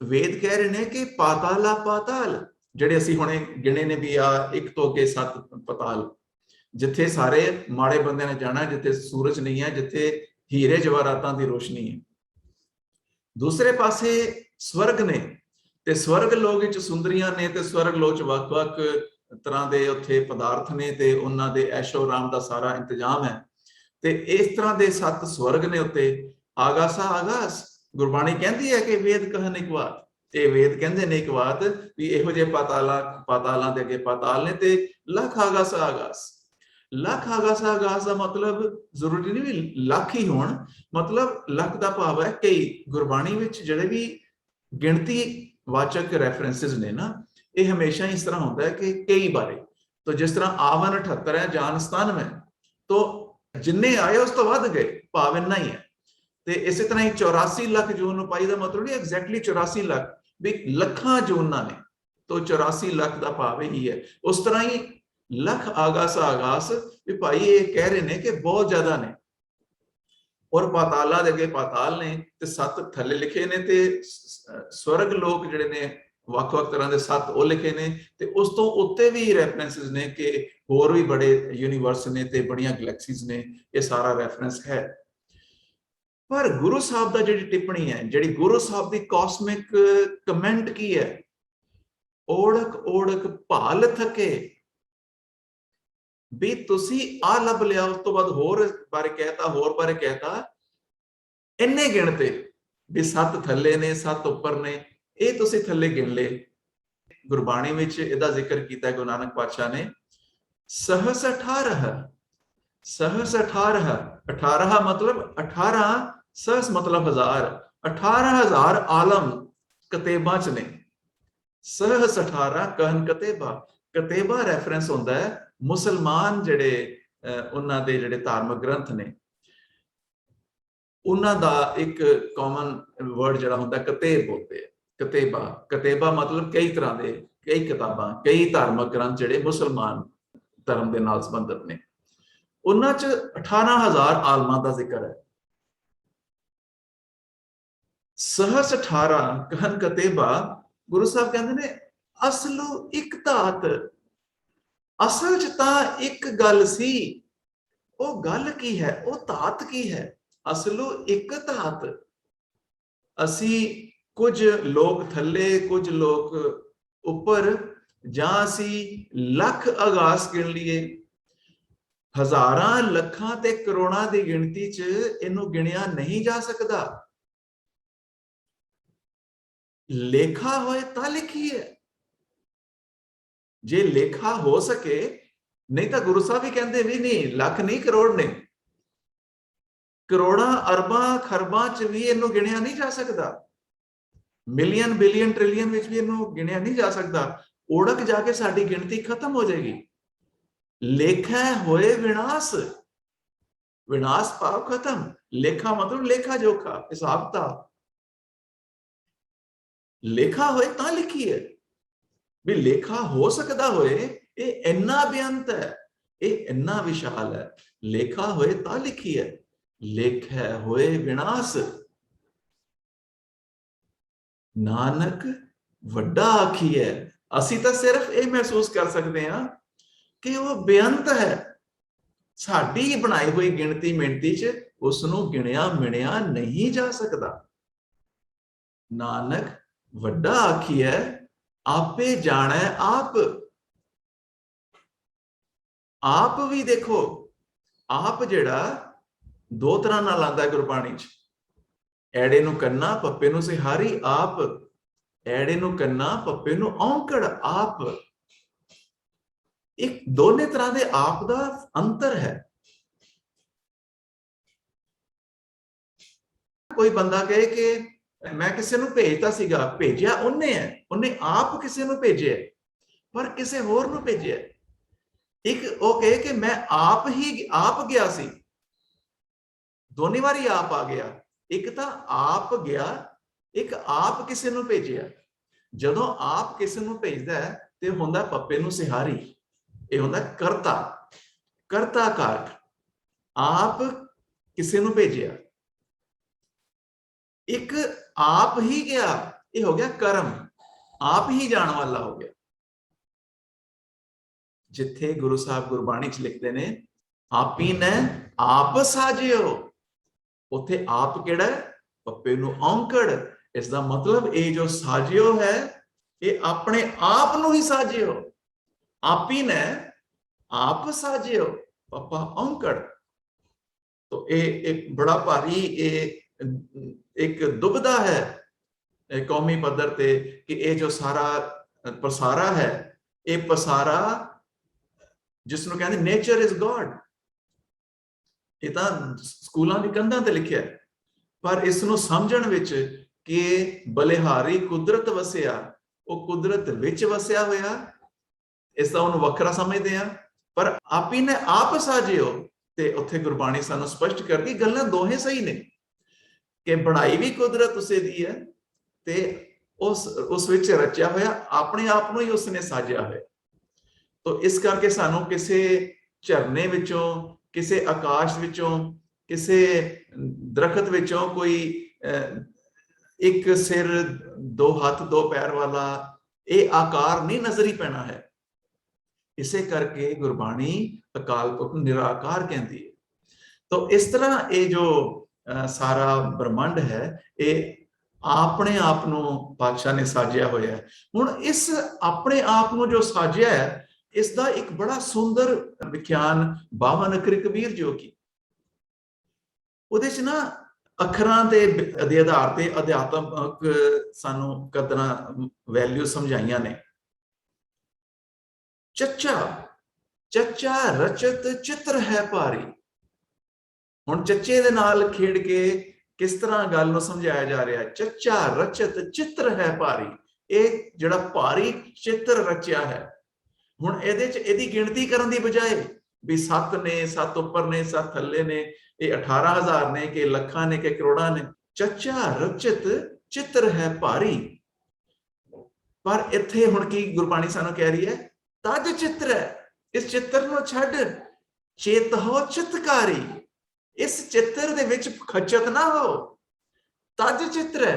वेद कह रहे ने कि पाताला पाताल जेडे असी हुणे गिने ने भी आ 1 तो अगे 7 पताल, जिथे सारे माड़े बंदे ने जाना, जिथे सूरज नहीं है, जिथे हीरे जवाहरातां दी रोशनी है। दूसरे पासे स्वर्ग ने, ते स्वर्ग लोक विच सुंदरियां ने, ते स्वर्ग लोक च वख-वख ਤਰ੍ਹਾਂ ਦੇ ਉੱਥੇ ਪਦਾਰਥ ਨੇ ਤੇ ਉਹਨਾਂ ਦੇ ਐਸ਼ੋ ਆਰਾਮ ਦਾ ਸਾਰਾ ਇੰਤਜ਼ਾਮ ਹੈ। ਤੇ ਇਸ ਤਰ੍ਹਾਂ ਦੇ 7 ਸਵਰਗ ਨੇ ਉੱਤੇ। ਆਗਾਸਾ ਆਗਾਸ, ਗੁਰਬਾਣੀ ਕਹਿੰਦੀ ਹੈ ਕਿ ਵੇਦ ਕਹਿਣ ਇੱਕ ਵਾਰ, ਇਹ ਵੇਦ ਕਹਿੰਦੇ ਨੇ ਇੱਕ ਬਾਤ ਵੀ ਇਹੋ ਜਿਹੇ ਪਾਤਾਲਾਂ ਦੇ ਅੱਗੇ ਪਾਤਾਲ ਨੇ ਤੇ ਲੱਖ ਆਗਾਸਾ ਆਗਾਸ। ਲੱਖ ਆਗਾਸਾ ਆਗਾਸ ਦਾ ਮਤਲਬ ਜ਼ਰੂਰੀ ਨਹੀਂ ਵੀ ਲੱਖ ਹੀ ਹੋਣ, ਮਤਲਬ ਲੱਖ ਦਾ ਭਾਵ ਹੈ ਕਈ। ਗੁਰਬਾਣੀ ਵਿੱਚ ਜਿਹੜੇ ਵੀ ਗਿਣਤੀ ਵਾਚਕ ਰੈਫਰੈਂਸਿਸ ਨੇ ਨਾ, ਇਹ ਹਮੇਸ਼ਾ ਇਸ ਤਰ੍ਹਾਂ ਹੁੰਦਾ ਹੈ ਕਿ ਕਈ ਬਾਰੇ। तो जिस तरह आवन 78 है, जान 97 है, तो जिन्ने आए उस तो वध गए, भाव इन्ना ही है। ਤੇ ਇਸੇ ਤਰ੍ਹਾਂ ਹੀ 84 ਲੱਖ ਜੂਨ ਨੂੰ ਪਾਈ ਦਾ ਮਤਲਬ ਨਹੀਂ ਐਗਜ਼ੈਕਟਲੀ 84 ਲੱਖ, ਵੀ ਲੱਖਾਂ ਜੂਨਾਂ ਨੇ, तो 84 ਲੱਖ ਦਾ ਭਾਵ ਹੀ ਹੈ। ਉਸ ਤਰ੍ਹਾਂ ਹੀ ਲੱਖ ਆਗਾਸ ਆਗਾਸ, ਵੀ ਭਾਈ ਇਹ ਕਹਿ ਰਹੇ ਨੇ ਕਿ ਬਹੁਤ ਜ਼ਿਆਦਾ ਨੇ। ਔਰ ਪਾਤਾਲਾਂ ਦੇ ਅੱਗੇ ਪਾਤਾਲ ਨੇ ਤੇ 7 ਥੱਲੇ ਲਿਖੇ ਨੇ, ਤੇ ਸਵਰਗ ਲੋਕ ਜਿਹੜੇ ਨੇ ਵੱਖ-ਵੱਖ ਤਰ੍ਹਾਂ ਦੇ 7 ਉਹ ਲਿਖੇ ਨੇ, ਤੇ ਉਸ ਤੋਂ ਉੱਤੇ ਵੀ ਰੈਫਰੈਂਸਿਸ ਨੇ ਕਿ ਹੋਰ ਵੀ ਬੜੇ ਯੂਨੀਵਰਸ ਨੇ ਤੇ ਬੜੀਆਂ ਗੈਲੈਕਸੀਜ਼ ਨੇ। ਇਹ ਸਾਰਾ ਰੈਫਰੈਂਸ ਹੈ। पर गुरु साहब दा जिहड़ी टिप्पणी है, जिहड़ी गुरु साहब दी कॉस्मिक कमेंट की है, ओढ़क ओढ़क भाल थके, भी तुसी आ लभ लिया, उस तो बाद होर बारे कहता, होर बारे कहता, इन्ने गिणते भी 7 थल्ले ने 7 उपर ने, ये तुसी थल्ले गिण ले। गुरबाणी विच इहदा जिक्र कीता गुरु नानक पातशाह ने, सहस 18, सहस 18, 18 मतलब 18, सहस मतलब 1000, 18,000 आलम कतेबा च ने। सहस 18 कहन कतेबा, कतेबा रेफरेंस होंदा है मुसलमान जेड़े उन्हां दे जेड़े धार्मिक ग्रंथ ने, उन्हां दा एक कॉमन वर्ड जेड़ा होंदा कतेब बोलते हैं, कतेबा। कतेबा मतलब कई तरह दे, कई किताबां, कई धार्मिक ग्रंथ जेड़े मुसलमान धर्म दे नाल संबंधित ने, उन्हां च 18,000 आलमां दा जिक्र है। सहस 18 कहन कतेबा, गुरु साहब कहते ने असलो एक धात, असल च तां एक गल सी, ओ गल की है, ओ धात की है, असलो एक धात। असी कुछ लोग थल्ले, कुछ लोग उपर, जां असी लख आगास गिण लीए, हजारां लखां ते करोड़ां दी गिणती च इनू गिणिया नहीं जा सकदा। लेखा होए ता लिखी है, जे लेखा हो सके, नहीं तो गुरु साहब ही कहते भी नहीं, लख नहीं करोड़ ने, करोड़ा अरबां खरबां च भी इनू गिणिया नहीं जा सकता, मिलियन बिलियन ट्रिलियन विच भी इनू गिणिया नहीं जा सकता। ओढ़क जाके साडी गिणती खत्म हो जाएगी। लेखा होए विनाश, विनाश पाप खत्म, लेखा मतलब लेखा जोखा, हिसाब किताब। लेखा होए तां लिखी है, भी लेखा हो सकता होए, ये इन्ना बेअंत है, ये इन्ना विशाल है। लेखा होए तां लिखी है, लेखा होए विनाश, नानक वड्डा आखी है। असी तो सिर्फ ये महसूस कर सकते हैं कि वो बेअंत है, साडी बनाई हुई गिणती मिणती च उसनू गिणिया मिणिया नहीं जा सकता। नानक वड्डा आखी है, आपे जाने आप। आप भी देखो, आप जेड़ा दो तरह नाल आंदा है गुरबाणी च, ऐड़े नू कन्ना पप्पे नू सिहारी आप, ऐड़े नू कन्ना पप्पे नू औंकड़ आप। एक दोने तरह दे आप दा अंतर है। कोई बंदा कहे कि मैं किसी नू भेजता सीगा, भेजिया उन्हें है, उन्हें आप किसी नू भेजिया, पर किसी होर नू भेजिया। एक वो कहे कि मैं आप गया सी, दोनी बारी आप आ गया, एक तो आप गया, एक आप किसी नू भेजिया। जदों आप किसी नू भेजदा है ते हुंदा पप्पे नू सिहारी, ये हुंदा करता, करता कारक। आप किसी नू भेजिया, एक आप ही गया, ये हो गया कर्म, आप ही जाने वाला हो गया। जिथे गुरु साहब गुरबाणी च लिखते ने आप ही ने आप साजियो, उथे आप केड़ा है, पप्पे नू औंकड़। इसका मतलब ये जो साजियो है, ये अपने आप नू ही साजियो। आप ही ने आप साजियो पापा औंकड़। तो ये एक बड़ा भारी एक दुविधा है कौमी पद्धर ते कि ये जो सारा पसारा है, ये पसारा जिसनों कहते नेचर इज गॉड, ये तो स्कूलों की कंधां ते लिखिया, पर इसनों समझण विच कि बलिहारी कुदरत वसिया, वो कुदरत विच वसिया होया, इसका उन्होंने वखरा समझते हैं। पर आप ही ने आप साजियो ते उत्थे गुरबाणी सानू स्पष्ट करती गल्लां दोहें सही ने कि बनाई भी कुदरत उसे दी है ते उस विच रचिया होया अपने आप नूं ही उसने साजिया है। तो इस करके सानू किसे झरने विचों, किसे आकाश विचों, किसे दरखत विचों कोई एक सिर दो हाथ दो पैर वाला ये आकार नहीं नजर ही पैना है। इसे करके गुरबाणी अकाल पुरख निराकार कहती है। तो इस तरह ये जो सारा ब्रह्मांड है ये अपने आप नूं पातशाह ने साजिया होया है। हुण इस अपने आप नूं जो साजिया है इसका एक बड़ा सुंदर विख्यान 52 अखरी कबीर जो की ਉਹਦੇ ਚ ਨਾ ਅੱਖਰਾਂ ਦੇ ਆਧਾਰ ਤੇ ਅਧਿਆਤਮਕ ਸਾਨੂੰ ਕਦਰਾਂ ਵੈਲਿਊ ਸਮਝਾਈਆਂ ਨੇ। ਚੱਚਾ ਚੱਚਾ ਰਚਤ ਚਿੱਤਰ ਹੈ ਭਾਰੀ। ਹੁਣ ਚੱਚੇ ਦੇ ਨਾਲ ਖੇਡ ਕੇ ਕਿਸ ਤਰ੍ਹਾਂ ਗੱਲ ਨੂੰ ਸਮਝਾਇਆ ਜਾ ਰਿਹਾ। ਚੱਚਾ ਰਚਤ ਚਿੱਤਰ ਹੈ ਭਾਰੀ, ਇਹ ਜਿਹੜਾ ਭਾਰੀ ਚਿੱਤਰ ਰਚਿਆ ਹੈ। ਹੁਣ ਇਹਦੇ ਚ ਇਹਦੀ ਗਿਣਤੀ ਕਰਨ ਦੀ ਬਜਾਏ भी 7 ने 7 ऊपर ने 7 थल्ले ने, ये 18,000 ने के लखा ने के करोड़ा ने। चचा रचित चित्र है भारी, पर इत्थे हुण की गुरबाणी सानू कह रही है तज चित्र है, इस चित्र नूं छड्ड चेत हो चितकारी, इस चित्र दे विच खचत ना हो। तज चित्र है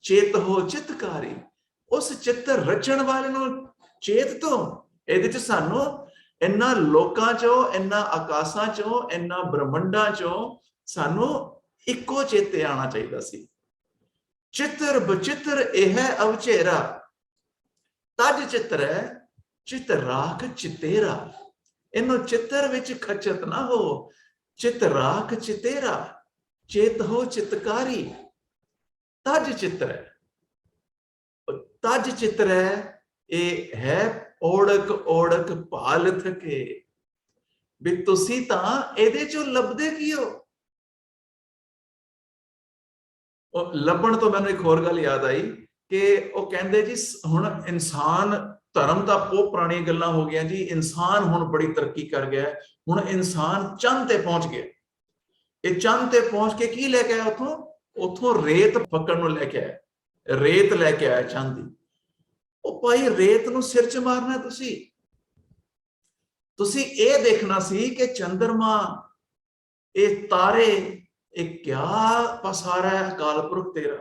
चेत हो चितकारी, उस चित्र रचण वाले नूं चेत तो। इहदे च सानू इन्ना लोकां चों, इन्ना आकाशां चों, इन्ना ब्रह्मंडां चों सानू इक्को चेते आना चाहिए सी। चित्र बचित्र यह अवचेरा, तज चित्र है चित राख चितेरा। इन्हों चित्र विच खचत ना हो, चित राख चितेरा, चेत हो चितकारी। तज चित्र है, तज चित्र है ओढ़क ओढ़क पाल थके, भी तुसी तां इहदे चों लभदे की हो। लभण तो मैनूं एक होर गल याद आई कि वो कहंदे जी हुण इंसान धर्म दा बहुत पुरानी गल्लां हो गईयां जी, इंसान हुण बड़ी तरक्की कर गया, हुण इंसान चंद ते पहुंच गया। ये चंद ते पहुंच के की लेके आया, उथों रेत पकड़ नूं लेके आया, रेत लेके आया चंद दी। भाई रेत नूं सिर च मारना, तुसी ये देखना सी कि चंद्रमा ये तारे ये क्या पसारा है अकाल पुरख तेरा।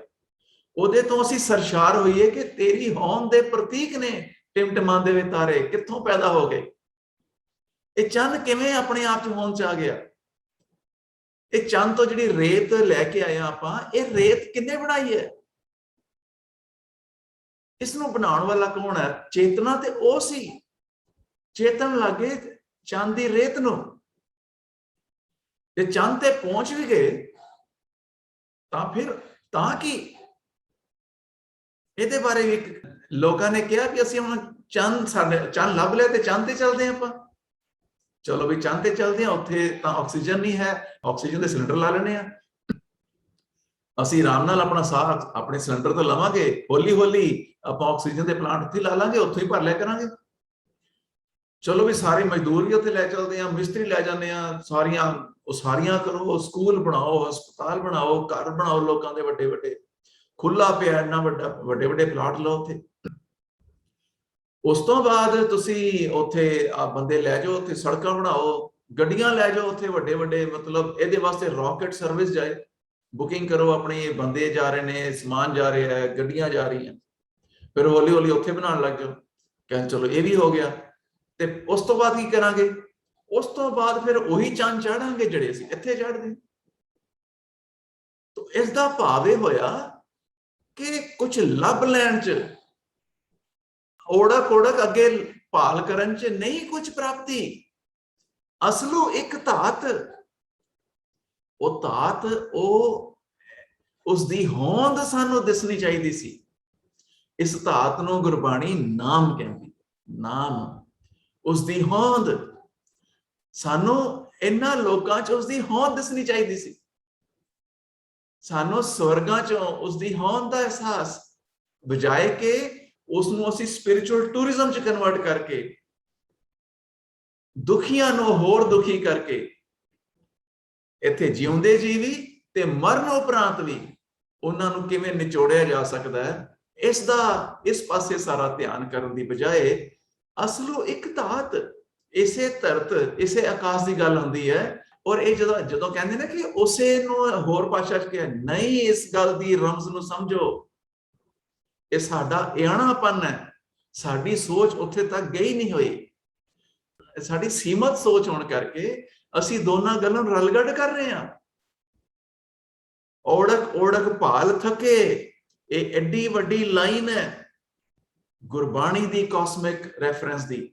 ओदे तो असीं सरशार होईए कि तेरी होंद दे प्रतीक ने टिमटिमांदे वे तारे कित्थों पैदा हो गए। ये चंद किवें अपने आप च होंद च आ गया। ये चंद तो जिहड़ी रेत लैके आए आपां, ये रेत किन्ने बनाई है, इसनों बनाने वाला कौन है। चेतना ते ओ सी, चेतन लगे चंद दी रेत नूं, जे चंद ते पहुंच भी गए तां फिर तां की। इहदे बारे भी लोकां ने कहा कि असीं हुण चंद साडे चंद लभ लिया ते चंद ते चलदे आपां। चलो भी चंद ते चलदे आ, उत्थे तां ऑक्सीजन नहीं है, ऑक्सीजन दे सिलेंडर ला लेने आ, ਅਸੀਂ ਆਰਾਮ ਨਾਲ ਆਪਣਾ ਸਾਹ ਆਪਣੇ ਸਿਲੰਡਰ ਤੋਂ ਲਵਾਂਗੇ, ਹੌਲੀ ਹੌਲੀ ਆਪਾਂ ਆਕਸੀਜਨ ਦੇ ਪਲਾਂਟ ਉੱਥੇ ਲਾ ਲਾਂਗੇ, ਉੱਥੋਂ ਹੀ ਭਰ ਲਿਆ ਕਰਾਂਗੇ। ਚਲੋ ਵੀ ਸਾਰੇ ਮਜ਼ਦੂਰ ਵੀ ਉੱਥੇ ਲੈ ਚੱਲਦੇ ਆ, ਮਿਸਤਰੀ ਲੈ ਜਾਂਦੇ ਆ, ਸਾਰੀਆਂ ਕਰੋ, ਸਕੂਲ ਬਣਾਓ, ਹਸਪਤਾਲ ਬਣਾਓ, ਘਰ ਬਣਾਓ ਲੋਕਾਂ ਦੇ ਵੱਡੇ ਵੱਡੇ, ਖੁੱਲਾ ਪਿਆ ਇੰਨਾ ਵੱਡਾ, ਵੱਡੇ ਵੱਡੇ ਪਲਾਟ ਲਓ ਉੱਥੇ। ਉਸ ਤੋਂ ਬਾਅਦ ਤੁਸੀਂ ਉੱਥੇ ਆ ਬੰਦੇ ਲੈ ਜਾਓ, ਉੱਥੇ ਸੜਕਾਂ ਬਣਾਓ, ਗੱਡੀਆਂ ਲੈ ਜਾਓ ਉੱਥੇ ਵੱਡੇ ਵੱਡੇ, ਮਤਲਬ ਇਹਦੇ ਵਾਸਤੇ ਰਾਕਟ ਸਰਵਿਸ ਜਾਏ, बुकिंग करो अपनी, बंदे जा रहे ने, समान जा रहे हैं, गड्डियां जा रही हैं, फिर हौली हौली उत्थे बनाने लग जाओ। कहते चलो ये भी हो गया, ते उस तो बाद की करांगे, उस तो बाद फिर वही चंद चाढ़ांगे जिहड़े असीं इत्थे चाढ़दे। तो इसदा भाव ये होया कि कुछ लभ लैण च ओढ़क ओढ़क अगे ਭਾਲ ਕਰਨ ਚ ਨਹੀਂ ਕੁਝ ਪ੍ਰਾਪਤੀ। ਅਸਲੂ ਇੱਕ ਧਾਤ, ਉਹ ਧਾਤ ਉਹ ਉਸਦੀ ਹੋਂਦ ਸਾਨੂੰ ਦਿਸਣੀ ਚਾਹੀਦੀ ਸੀ। ਇਸ ਧਾਤ ਨੂੰ ਗੁਰਬਾਣੀ ਨਾਮ ਕਹਿੰਦੀ। ਨਾਮ ਉਸਦੀ ਹੋਂਦ, ਸਾਨੂੰ ਇਹਨਾਂ ਲੋਕਾਂ ਚ ਉਸਦੀ ਹੋਂਦ ਦਿਸਣੀ ਚਾਹੀਦੀ ਸੀ। ਸਾਨੂੰ ਸਵਰਗਾਂ ਚੋਂ ਉਸਦੀ ਹੋਂਦ ਦਾ ਅਹਿਸਾਸ, ਬਜਾਏ ਕਿ ਉਸ ਨੂੰ ਅਸੀਂ ਸਪਿਰਿਚੁਅਲ ਟੂਰਿਜ਼ਮ ਚ ਕਨਵਰਟ ਕਰਕੇ ਦੁਖੀਆਂ ਨੂੰ ਹੋਰ ਦੁਖੀ ਕਰਕੇ ਇੱਥੇ ਜਿਉਂਦੇ ਜੀ ਵੀ ਤੇ ਮਰਨ ਉਪਰੰਤ ਵੀ ਉਹਨਾਂ ਨੂੰ ਕਿਵੇਂ ਨਿਚੋੜਿਆ ਜਾ ਸਕਦਾ ਹੈ, ਇਸ ਪਾਸੇ ਸਾਰਾ ਧਿਆਨ ਕਰਨ ਦੀ ਬਜਾਏ ਅਸਲੂ ਇੱਕ ਧਾਤ, ਇਸੇ ਧਰਤ, ਇਸੇ ਆਕਾਸ਼ ਦੀ ਗੱਲ ਹੁੰਦੀ ਹੈ। ਔਰ ਇਹ ਜਦੋਂ ਕਹਿੰਦੇ ਨੇ ਕਿ ਉਸੇ ਨੂੰ ਹੋਰ ਭਾਸ਼ਾ ਚ ਕਿਹਾ, ਨਹੀਂ, ਇਸ ਗੱਲ ਦੀ ਰਮਜ਼ ਨੂੰ ਸਮਝੋ। ਇਹ ਸਾਡਾ ਇਆਣਾਪਨ ਹੈ, ਸਾਡੀ ਸੋਚ ਉੱਥੇ ਤੱਕ ਗਈ ਨਹੀਂ ਹੋਈ, ਸਾਡੀ ਸੀਮਤ ਸੋਚ ਹੋਣ ਕਰਕੇ ਅਸੀਂ ਦੋਨਾਂ ਗੱਲਾਂ ਨੂੰ ਰਲਗੜ ਕਰ ਰਹੇ ਹਾਂ। ਓੜਕ ਭਾਲ ਥਕੇ, ਇਹ ਐਡੀ ਵੱਡੀ ਲਾਈਨ ਹੈ ਗੁਰਬਾਣੀ ਦੀ ਕਾਸਮਿਕ ਰੈਫਰੈਂਸ ਦੀ।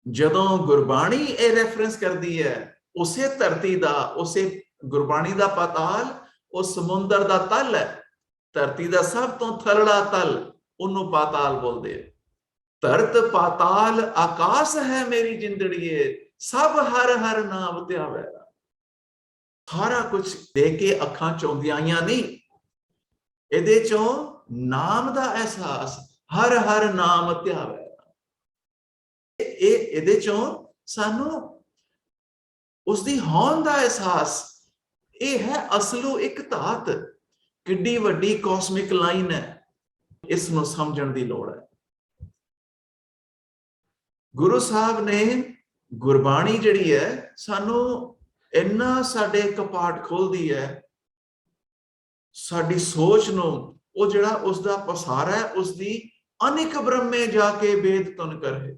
ਜਦੋਂ ਗੁਰਬਾਣੀ ਇਹ ਰੈਫਰੈਂਸ ਕਰਦੀ ਹੈ ਉਸੇ ਧਰਤੀ ਦਾ, ਉਸੇ ਗੁਰਬਾਣੀ ਦਾ ਪਾਤਾਲ ਉਹ ਸਮੁੰਦਰ ਦਾ ਤਲ ਹੈ। ਧਰਤੀ ਦਾ ਸਭ ਤੋਂ ਥਲੜਾ ਤਲ, ਉਹਨੂੰ ਪਾਤਾਲ ਬੋਲਦੇ ਆ। ਧਰਤ ਪਾਤਾਲ ਆਕਾਸ਼ ਹੈ ਮੇਰੀ ਜਿੰਦੜੀਏ, ਸਭ ਹਰ ਹਰ ਨਾਮ ਧਿਆਵੈ। ਸਾਰਾ ਕੁਝ ਦੇਖ ਕੇ ਅੱਖਾਂ ਚੌਂਦੀਆਂ ਆਈਆਂ ਨਹੀਂ, ਇਹਦੇ ਚੋਂ ਨਾਮ ਦਾ ਅਹਿਸਾਸ, ਹਰ ਹਰ ਨਾਮ ਧਿਆਵੈ। ਇਹਦੇ ਚੋਂ ਸਾਨੂੰ ਉਸਦੀ ਹੋਂਦ ਦਾ ਅਹਿਸਾਸ, ਇਹ ਹੈ ਅਸਲੂ ਇੱਕ ਧਾਤ। ਕਿੱਡੀ ਵੱਡੀ ਕਾਸਮਿਕ ਲਾਈਨ ਹੈ, ਇਸ ਨੂੰ ਸਮਝਣ ਦੀ ਲੋੜ ਹੈ। ਗੁਰੂ ਸਾਹਿਬ ਨੇ ਗੁਰਬਾਣੀ ਜਿਹੜੀ ਹੈ ਸਾਨੂੰ ਇੰਨਾ ਸਾਡੇ ਕਪਾਟ ਖੋਲਦੀ ਹੈ, ਸਾਡੀ ਸੋਚ ਨੂੰ, ਉਹ ਜਿਹੜਾ ਉਸਦਾ ਪਸਾਰਾ ਹੈ, ਉਸਦੀ ਅਨੇਕ ਬ੍ਰਹਮੇ ਜਾ ਕੇ ਵੇਦ ਤੁਨ ਕਰੇ,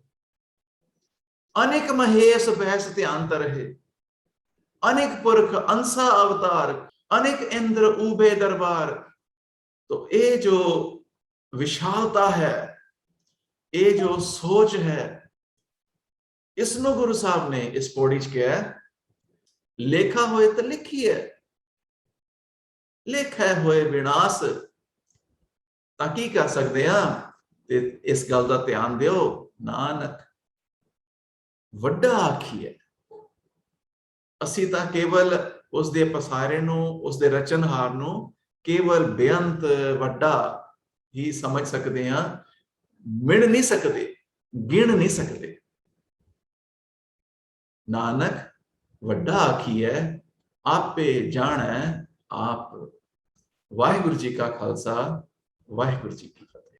ਅਨੇਕ ਮਹੇਸ਼ ਬੈਸ ਧਿਆਨ ਤਰਹਿ, अनेक पुरख अंसा अवतार, अनेक इंद्र ऊबे दरबार। तो ये जो विशालता है, ये जो सोच है, इसनु गुरु साहब ने इस पौड़ी च किया, लेखा होए तो लिखी है, लेखा होए विनाश। ताकि कर सकते हैं ते इस गल का ध्यान दियो, नानक वड्डा आखी है। ਅਸੀਂ ਤਾਂ ਕੇਵਲ ਉਸਦੇ ਪਸਾਰੇ ਨੂੰ, ਉਸਦੇ ਰਚਨਹਾਰ ਨੂੰ ਕੇਵਲ ਬੇਅੰਤ ਵੱਡਾ ਹੀ ਸਮਝ ਸਕਦੇ ਹਾਂ, ਮਿਣ ਨਹੀਂ ਸਕਦੇ, ਗਿਣ ਨਹੀਂ ਸਕਦੇ। ਨਾਨਕ ਵੱਡਾ ਆਖੀ ਹੈ, ਆਪੇ ਜਾਣੈ ਆਪ। ਵਾਹਿਗੁਰੂ ਜੀ ਕਾ ਖਾਲਸਾ, ਵਾਹਿਗੁਰੂ ਜੀ ਕੀ ਫਤਿਹ।